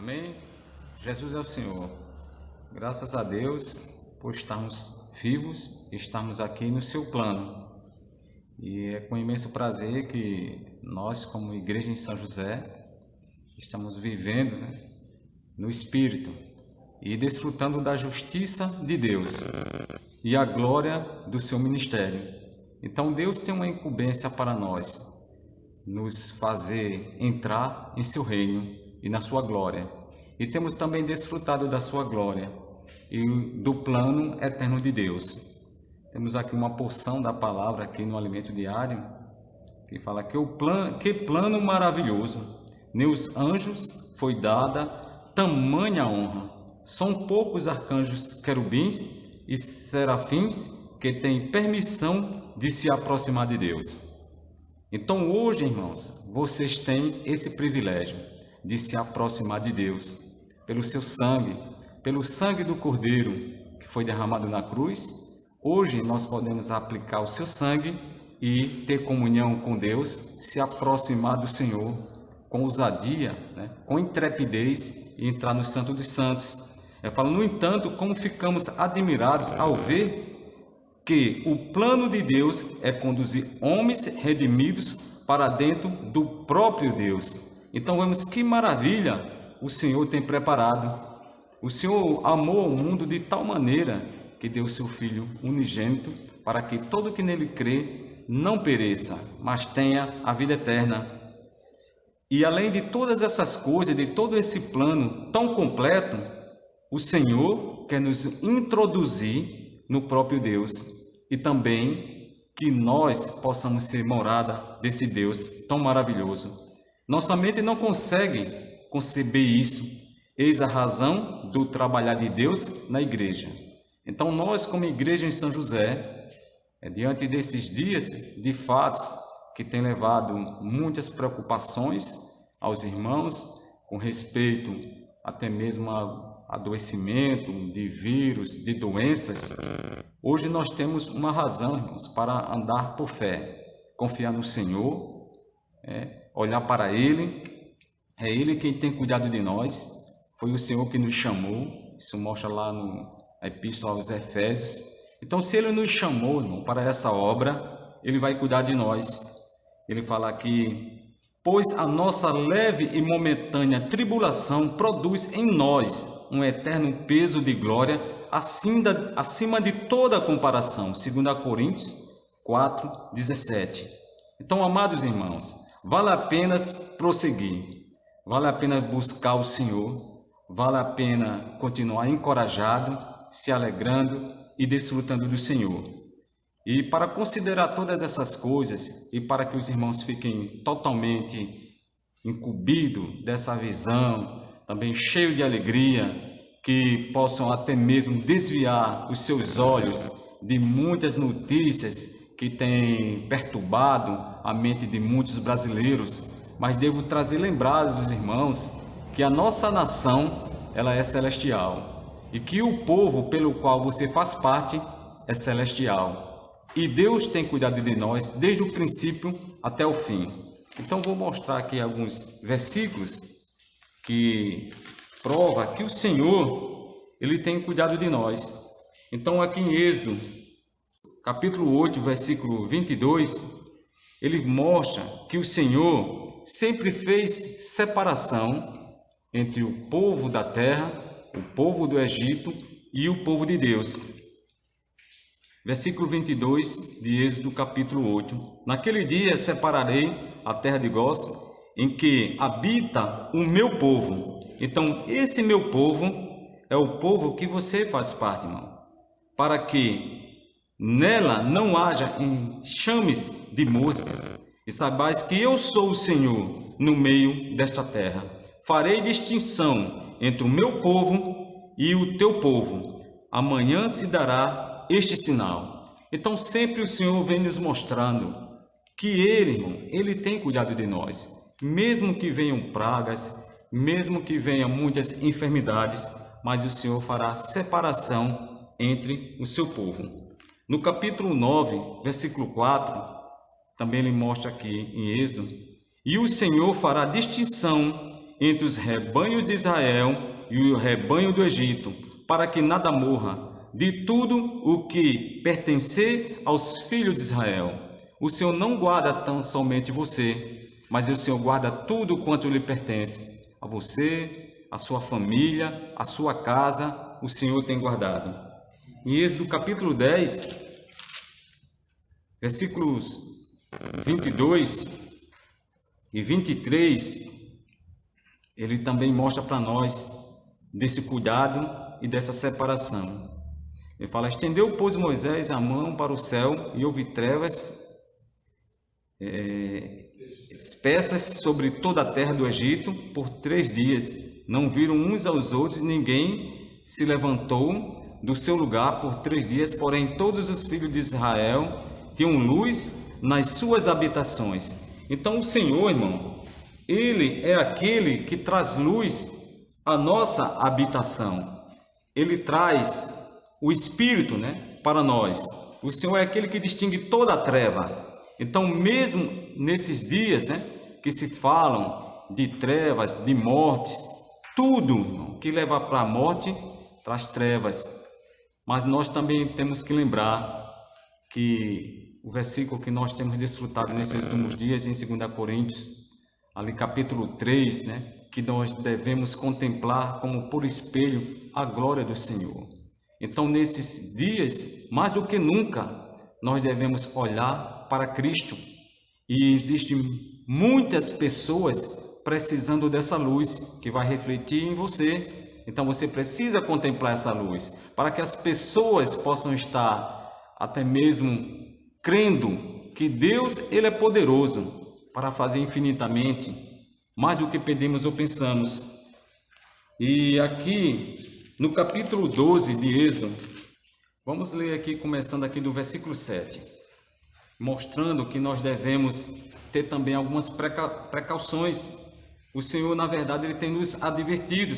Amém? Jesus é o Senhor. Graças a Deus por estarmos vivos e estarmos aqui no seu plano. E é com imenso prazer que nós, como Igreja em São José, estamos vivendo, no Espírito e desfrutando da justiça de Deus e a glória do seu ministério. Então Deus tem uma incumbência para nós, nos fazer entrar em seu reino e na sua glória. E temos também desfrutado da sua glória e do plano eterno de Deus. Temos aqui uma porção da palavra aqui no Alimento Diário, que fala que plano maravilhoso, nem os anjos foi dada tamanha honra. São poucos arcanjos, querubins e serafins que têm permissão de se aproximar de Deus. Então hoje, irmãos, vocês têm esse privilégio de se aproximar de Deus pelo seu sangue, pelo sangue do Cordeiro que foi derramado na cruz. Hoje nós podemos aplicar o seu sangue e ter comunhão com Deus, se aproximar do Senhor com ousadia, com intrepidez e entrar no Santo dos Santos. Eu falo, no entanto, como ficamos admirados ao ver que o plano de Deus é conduzir homens redimidos para dentro do próprio Deus. Então vemos que maravilha o Senhor tem preparado. O Senhor amou o mundo de tal maneira que deu seu Filho unigênito para que todo que nele crê não pereça, mas tenha a vida eterna. E além de todas essas coisas, de todo esse plano tão completo, o Senhor quer nos introduzir no próprio Deus e também que nós possamos ser morada desse Deus tão maravilhoso. Nossa mente não consegue conceber isso. Eis a razão do trabalhar de Deus na igreja. Então nós, como Igreja em São José, diante desses dias de fatos que têm levado muitas preocupações aos irmãos com respeito até mesmo a adoecimento de vírus, de doenças, hoje nós temos uma razão, irmãos, para andar por fé, confiar no Senhor, olhar para Ele. É Ele quem tem cuidado de nós, foi o Senhor que nos chamou. Isso mostra lá na Epístola aos Efésios. Então, se Ele nos chamou, irmão, para essa obra, Ele vai cuidar de nós. Ele fala aqui, pois a nossa leve e momentânea tribulação produz em nós um eterno peso de glória acima de toda comparação. 2 Coríntios 4:17. Então, amados irmãos, vale a pena prosseguir, vale a pena buscar o Senhor, vale a pena continuar encorajado, se alegrando e desfrutando do Senhor. E para considerar todas essas coisas e para que os irmãos fiquem totalmente incumbidos dessa visão, também cheios de alegria, que possam até mesmo desviar os seus olhos de muitas notícias que têm perturbado a mente de muitos brasileiros, mas devo trazer lembrados os irmãos que a nossa nação ela é celestial e que o povo pelo qual você faz parte é celestial. E Deus tem cuidado de nós desde o princípio até o fim. Então vou mostrar aqui alguns versículos que prova que o Senhor ele tem cuidado de nós. Então aqui em Êxodo, capítulo 8, versículo 22, ele mostra que o Senhor sempre fez separação entre o povo da terra, o povo do Egito e o povo de Deus. Versículo 22 de Êxodo capítulo 8. Naquele dia separarei a terra de Gósen, em que habita o meu povo. Então, esse meu povo é o povo que você faz parte, irmão. Para que nela não haja enxames de moscas, e saibais que eu sou o Senhor no meio desta terra. Farei distinção entre o meu povo e o teu povo. Amanhã se dará este sinal. Então sempre o Senhor vem nos mostrando que Ele, irmão, Ele tem cuidado de nós. Mesmo que venham pragas, mesmo que venham muitas enfermidades, mas o Senhor fará separação entre o seu povo. No capítulo 9, versículo 4, também ele mostra aqui em Êxodo, e o Senhor fará distinção entre os rebanhos de Israel e o rebanho do Egito, para que nada morra de tudo o que pertencer aos filhos de Israel. O Senhor não guarda tão somente você, mas o Senhor guarda tudo quanto lhe pertence. A você, a sua família, a sua casa, o Senhor tem guardado. Em Êxodo capítulo 10, versículos 22 e 23, ele também mostra para nós desse cuidado e dessa separação. Ele fala: estendeu, pois, Moisés a mão para o céu, e houve trevas espessas sobre toda a terra do Egito por 3 dias. Não viram uns aos outros, ninguém se levantou do seu lugar por 3 dias, porém todos os filhos de Israel tinham luz nas suas habitações. Então o Senhor, irmão, Ele é aquele que traz luz à nossa habitação. Ele traz o Espírito, para nós. O Senhor é aquele que distingue toda a treva. Então, mesmo nesses dias, que se falam de trevas, de mortes, tudo, irmão, que leva para a morte traz trevas. Mas nós também temos que lembrar que o versículo que nós temos desfrutado nesses últimos dias, em 2 Coríntios, ali capítulo 3, que nós devemos contemplar como por espelho a glória do Senhor. Então, nesses dias, mais do que nunca, nós devemos olhar para Cristo. E existem muitas pessoas precisando dessa luz que vai refletir em você. Então, você precisa contemplar essa luz, para que as pessoas possam estar até mesmo crendo que Deus, Ele é poderoso para fazer infinitamente mais do que pedimos ou pensamos. E aqui, no capítulo 12 de Êxodo, vamos ler aqui, começando aqui do versículo 7, mostrando que nós devemos ter também algumas precauções. O Senhor, na verdade, Ele tem nos advertido,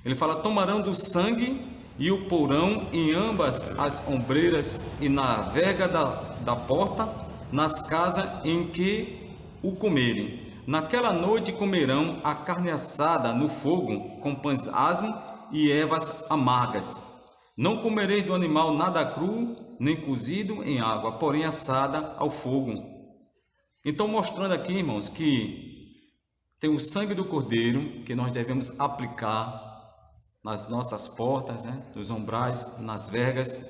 Ele fala: tomarão do sangue e o porão em ambas as ombreiras e na verga da porta, nas casas em que o comerem. Naquela noite comerão a carne assada no fogo, com pães asmos e ervas amargas. Não comereis do animal nada cru, nem cozido em água, porém assada ao fogo. Então, mostrando aqui, irmãos, que tem o sangue do cordeiro que nós devemos aplicar nas nossas portas, nos umbrais, nas vergas,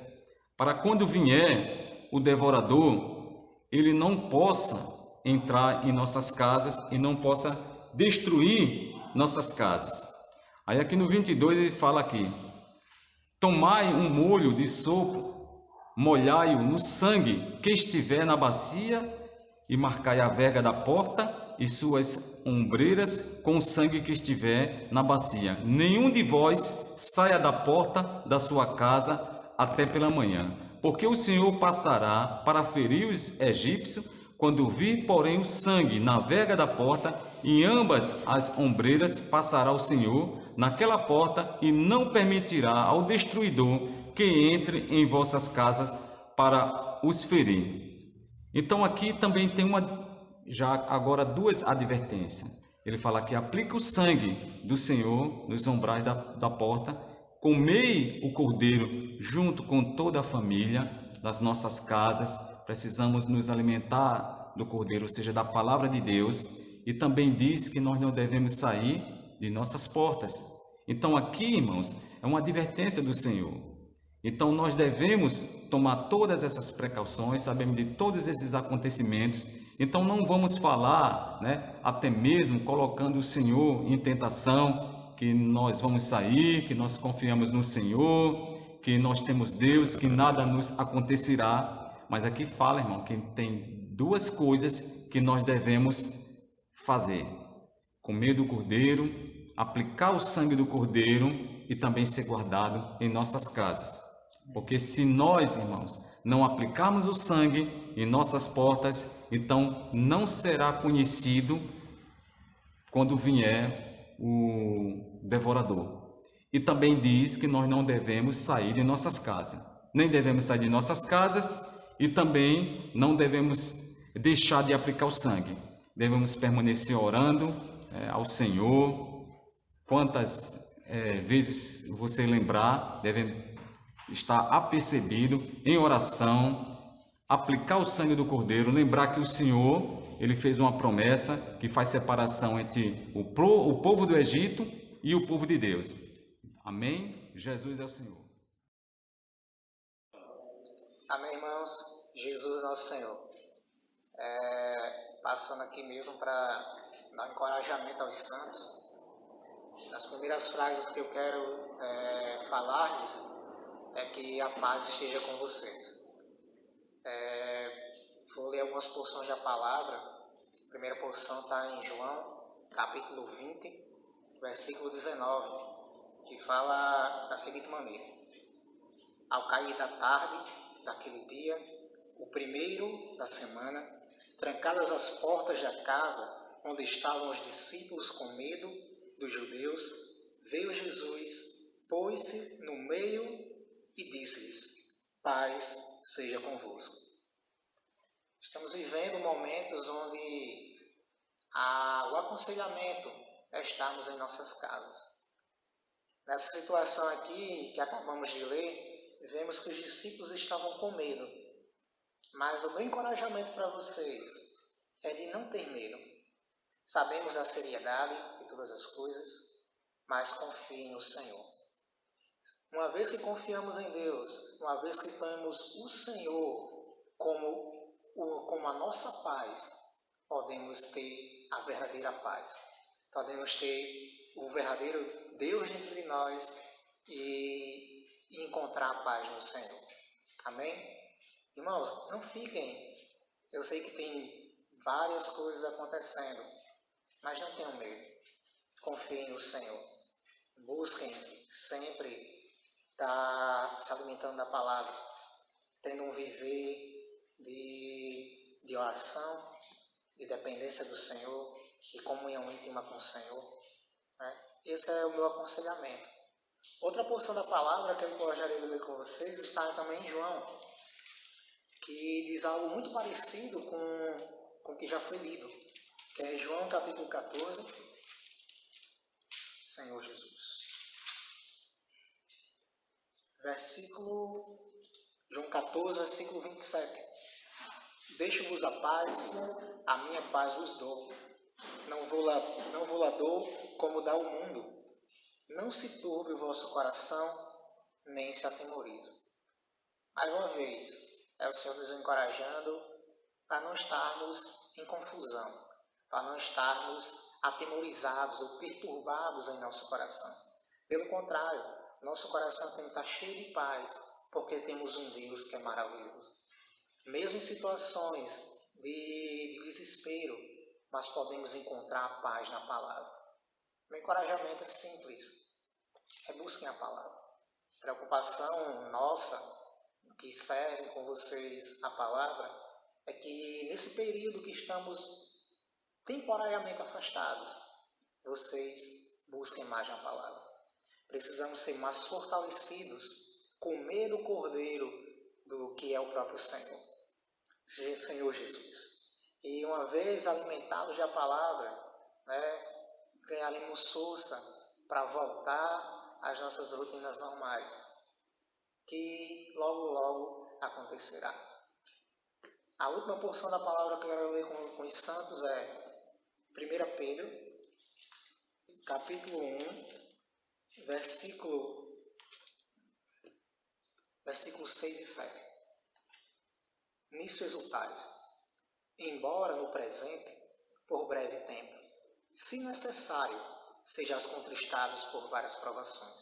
para quando vier o devorador, ele não possa entrar em nossas casas e não possa destruir nossas casas. Aí aqui no 22 ele fala aqui: tomai um molho de sopro, molhai-o no sangue que estiver na bacia e marcai a verga da porta e suas ombreiras com o sangue que estiver na bacia. Nenhum de vós saia da porta da sua casa até pela manhã, porque o Senhor passará para ferir os egípcios. Quando vir, porém, o sangue na verga da porta, em ambas as ombreiras, passará o Senhor naquela porta e não permitirá ao destruidor que entre em vossas casas para os ferir. Então aqui também tem já agora 2 advertências. Ele fala que aplica o sangue do Senhor nos umbrais da porta, comei o cordeiro junto com toda a família das nossas casas. Precisamos nos alimentar do cordeiro, ou seja, da palavra de Deus. E também diz que nós não devemos sair de nossas portas. Então aqui, irmãos, é uma advertência do Senhor. Então nós devemos tomar todas essas precauções, sabemos de todos esses acontecimentos. Então não vamos falar, até mesmo colocando o Senhor em tentação, que nós vamos sair, que nós confiamos no Senhor, que nós temos Deus, que nada nos acontecerá. Mas aqui fala, irmão, que tem 2 coisas que nós devemos fazer: comer do cordeiro, aplicar o sangue do cordeiro e também ser guardado em nossas casas. Porque se nós, irmãos, não aplicarmos o sangue em nossas portas, então não será conhecido quando vier o devorador. E também diz que nós não devemos sair de nossas casas. Nem devemos sair de nossas casas e também não devemos deixar de aplicar o sangue. Devemos permanecer orando ao Senhor, quantas vezes você lembrar, deve estar apercebido em oração, aplicar o sangue do Cordeiro, lembrar que o Senhor, Ele fez uma promessa que faz separação entre o povo do Egito e o povo de Deus. Amém? Jesus é o Senhor. Amém, irmãos? Jesus é nosso Senhor. Passando aqui mesmo para dar um encorajamento aos santos. As primeiras frases que eu quero falar-lhes é que a paz esteja com vocês. Vou ler algumas porções da palavra. A primeira porção está em João, capítulo 20, versículo 19, que fala da seguinte maneira: Ao cair da tarde daquele dia, o primeiro da semana, trancadas as portas da casa onde estavam os discípulos com medo dos judeus, veio Jesus, pôs-se no meio e disse-lhes: Paz seja convosco. Estamos vivendo momentos onde o aconselhamento é estarmos em nossas casas. Nessa situação aqui que acabamos de ler, vemos que os discípulos estavam com medo. Mas o meu encorajamento para vocês é de não ter medo. Sabemos da seriedade de todas as coisas, mas confiem no Senhor. Uma vez que confiamos em Deus, uma vez que temos o Senhor como a nossa paz, podemos ter a verdadeira paz. Podemos ter o verdadeiro Deus dentro de nós e encontrar a paz no Senhor. Amém? Irmãos, não fiquem. Eu sei que tem várias coisas acontecendo, mas não tenham medo. Confiem no Senhor. Busquem sempre estar se alimentando da palavra, tendo um viver de oração, de dependência do Senhor, de comunhão íntima com o Senhor. Esse é o meu aconselhamento. Outra porção da palavra que eu gostaria de ler com vocês está também em João, que diz algo muito parecido com o que já foi lido, que é João capítulo 14, Senhor Jesus. João 14, versículo 27. Deixo-vos a paz, a minha paz vos dou. Não vou lá dou como dá o mundo. Não se turbe o vosso coração, nem se atemorize. Mais uma vez, é o Senhor nos encorajando para não estarmos em confusão, para não estarmos atemorizados ou perturbados em nosso coração. Pelo contrário, nosso coração tem que estar cheio de paz, porque temos um Deus que é maravilhoso. Mesmo em situações de desespero, mas podemos encontrar a paz na palavra. Meu encorajamento é simples, busquem a palavra. Preocupação nossa, que serve com vocês a palavra, é que nesse período que estamos temporariamente afastados, vocês busquem mais a palavra. Precisamos ser mais fortalecidos, comer do Cordeiro do que é o próprio Senhor Jesus. E uma vez alimentados da palavra, ganharemos força para voltar às nossas rotinas normais, que logo acontecerá. A última porção da palavra que eu quero ler com os santos é 1 Pedro, capítulo 1, versículo 6 e 7. Nisso exultais, embora no presente, por breve tempo, se necessário, sejais contristados por várias provações,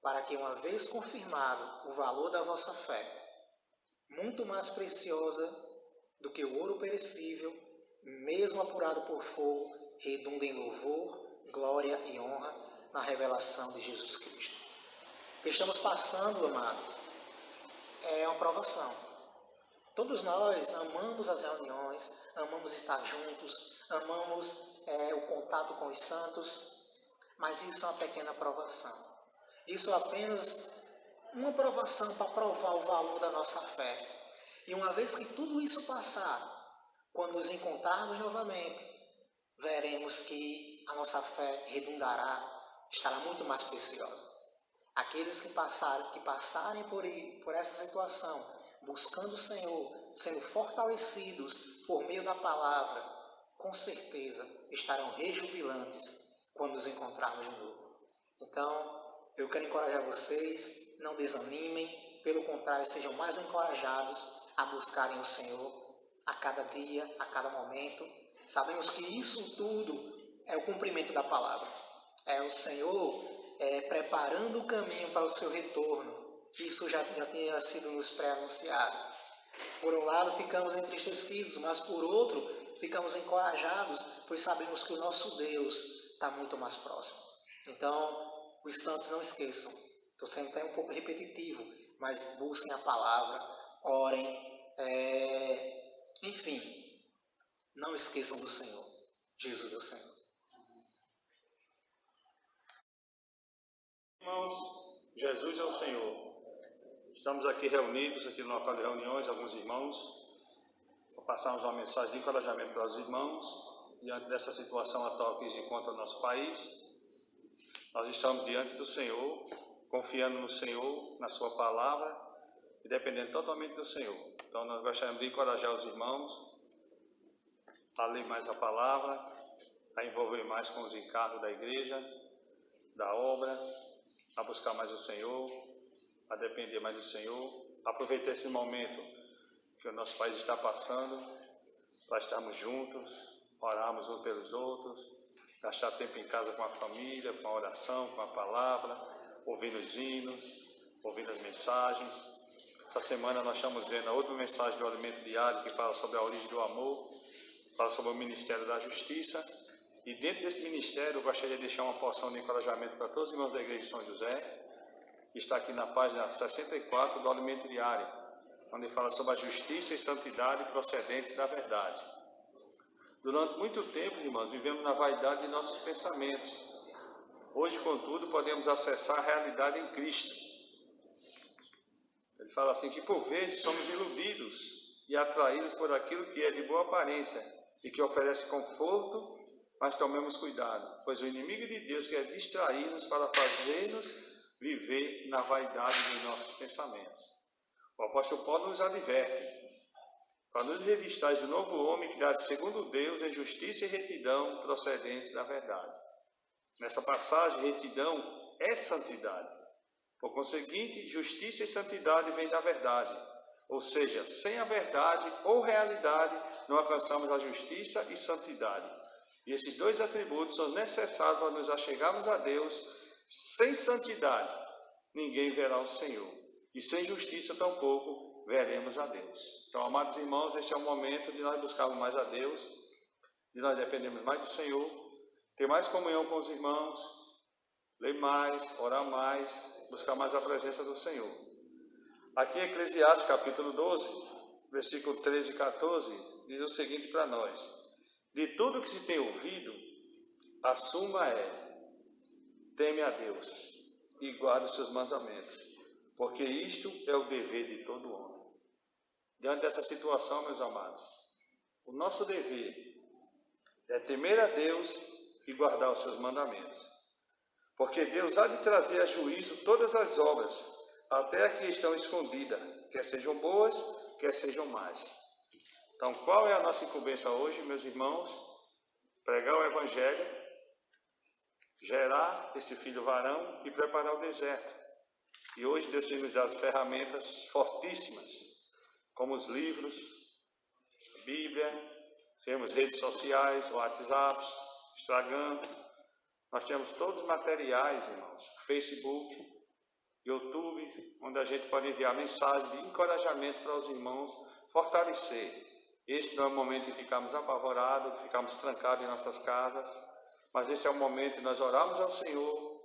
para que, uma vez confirmado o valor da vossa fé, muito mais preciosa do que o ouro perecível, mesmo apurado por fogo, redunda em louvor, glória e honra na revelação de Jesus Cristo. O que estamos passando, amados, é uma provação. Todos nós amamos as reuniões, amamos estar juntos, amamos o contato com os santos, mas isso é uma pequena provação. Isso é apenas uma provação para provar o valor da nossa fé. E uma vez que tudo isso passar, quando nos encontrarmos novamente, veremos que a nossa fé redundará, estará muito mais preciosa. Aqueles que passarem por essa situação, buscando o Senhor, sendo fortalecidos por meio da palavra, com certeza estarão rejubilantes quando nos encontrarmos de novo. Então, eu quero encorajar vocês, não desanimem, pelo contrário, sejam mais encorajados a buscarem o Senhor a cada dia, a cada momento. Sabemos que isso tudo é o cumprimento da palavra. É o Senhor preparando o caminho para o seu retorno. Isso já tinha sido nos pré-anunciados. Por um lado, ficamos entristecidos, mas por outro, ficamos encorajados, pois sabemos que o nosso Deus está muito mais próximo. Então, os santos não esqueçam. Estou sendo até um pouco repetitivo, mas busquem a palavra, orem, enfim, não esqueçam do Senhor. Jesus é o Senhor. Irmãos, Jesus é o Senhor. Estamos aqui reunidos, aqui no local de reuniões, alguns irmãos, para passarmos uma mensagem de encorajamento para os irmãos, diante dessa situação atual que se encontra no nosso país. Nós estamos diante do Senhor, confiando no Senhor, na sua palavra, e dependendo totalmente do Senhor. Então nós gostaríamos de encorajar os irmãos a ler mais a palavra, a envolver mais com os encargos da igreja, da obra, a buscar mais o Senhor, a depender mais do Senhor, aproveitar esse momento que o nosso país está passando, para estarmos juntos, orarmos uns pelos outros, gastar tempo em casa com a família, com a oração, com a palavra, ouvindo os hinos, ouvindo as mensagens. Essa semana nós estamos vendo a outra mensagem do Alimento Diário, que fala sobre a origem do amor, fala sobre o Ministério da Justiça. E dentro desse ministério eu gostaria de deixar uma porção de encorajamento para todos os irmãos da Igreja de São José, que está aqui na página 64 do Alimento Diário, onde fala sobre a justiça e santidade procedentes da verdade. Durante muito tempo, irmãos, vivemos na vaidade de nossos pensamentos. Hoje, contudo, podemos acessar a realidade em Cristo. Ele fala assim que por vezes somos iludidos e atraídos por aquilo que é de boa aparência e que oferece conforto, mas tomemos cuidado, pois o inimigo de Deus quer distrair-nos para fazer-nos viver na vaidade dos nossos pensamentos. O apóstolo Paulo nos adverte, para nos revistais do novo homem que dá de segundo Deus em justiça e retidão procedentes da verdade. Nessa passagem, retidão é santidade. Por conseguinte, justiça e santidade vêm da verdade. Ou seja, sem a verdade ou realidade, não alcançamos a justiça e santidade. E esses dois atributos são necessários para nos achegarmos a Deus. Sem santidade, ninguém verá o Senhor. E sem justiça, tampouco veremos a Deus. Então, amados irmãos, esse é o momento de nós buscarmos mais a Deus, de nós dependermos mais do Senhor, ter mais comunhão com os irmãos, ler mais, orar mais, buscar mais a presença do Senhor. Aqui em Eclesiastes, capítulo 12, versículo 13 e 14, diz o seguinte para nós: de tudo que se tem ouvido, a suma é: teme a Deus e guarde os seus mandamentos, porque isto é o dever de todo homem. Diante dessa situação, meus amados, o nosso dever é temer a Deus e guardar os seus mandamentos, porque Deus há de trazer a juízo todas as obras, até a que estão escondidas, quer sejam boas, quer sejam más. Então, qual é a nossa incumbência hoje, meus irmãos? Pregar o Evangelho, gerar esse filho varão e preparar o deserto. E hoje Deus tem nos dado ferramentas fortíssimas, como os livros, a Bíblia, temos redes sociais, WhatsApp, Instagram. Nós temos todos os materiais, irmãos, Facebook, YouTube, onde a gente pode enviar mensagem de encorajamento para os irmãos, fortalecer. Esse não é o momento de ficarmos apavorados, de ficarmos trancados em nossas casas, mas esse é o momento de nós orarmos ao Senhor,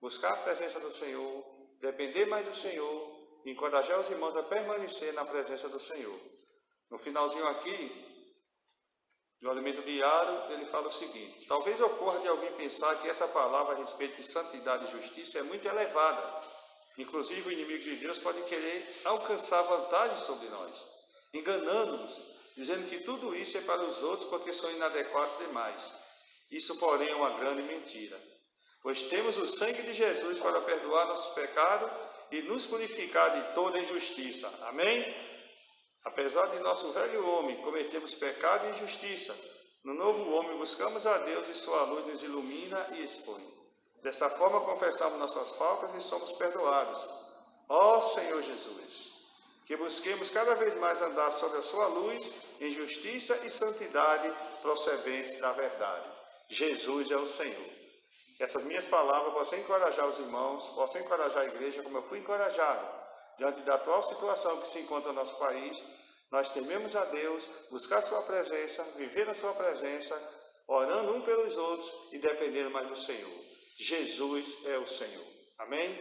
buscar a presença do Senhor, depender mais do Senhor, e encorajar os irmãos a permanecer na presença do Senhor. No finalzinho aqui, do Alimento Diário, ele fala o seguinte: talvez ocorra de alguém pensar que essa palavra a respeito de santidade e justiça é muito elevada. Inclusive o inimigo de Deus pode querer alcançar vantagem sobre nós, enganando-nos, dizendo que tudo isso é para os outros porque são inadequados demais. Isso, porém, é uma grande mentira. Pois temos o sangue de Jesus para perdoar nossos pecados e nos purificar de toda injustiça. Amém? Apesar de nosso velho homem cometermos pecado e injustiça, no novo homem buscamos a Deus e sua luz nos ilumina e expõe. Desta forma confessamos nossas faltas e somos perdoados. Ó Senhor Jesus, que busquemos cada vez mais andar sob a sua luz em justiça e santidade procedentes da verdade. Jesus é o Senhor. Que essas minhas palavras possam encorajar os irmãos, possam encorajar a igreja como eu fui encorajado. Diante da atual situação que se encontra no nosso país, nós tememos a Deus, buscar sua presença, viver na sua presença, orando um pelos outros e dependendo mais do Senhor. Jesus é o Senhor. Amém?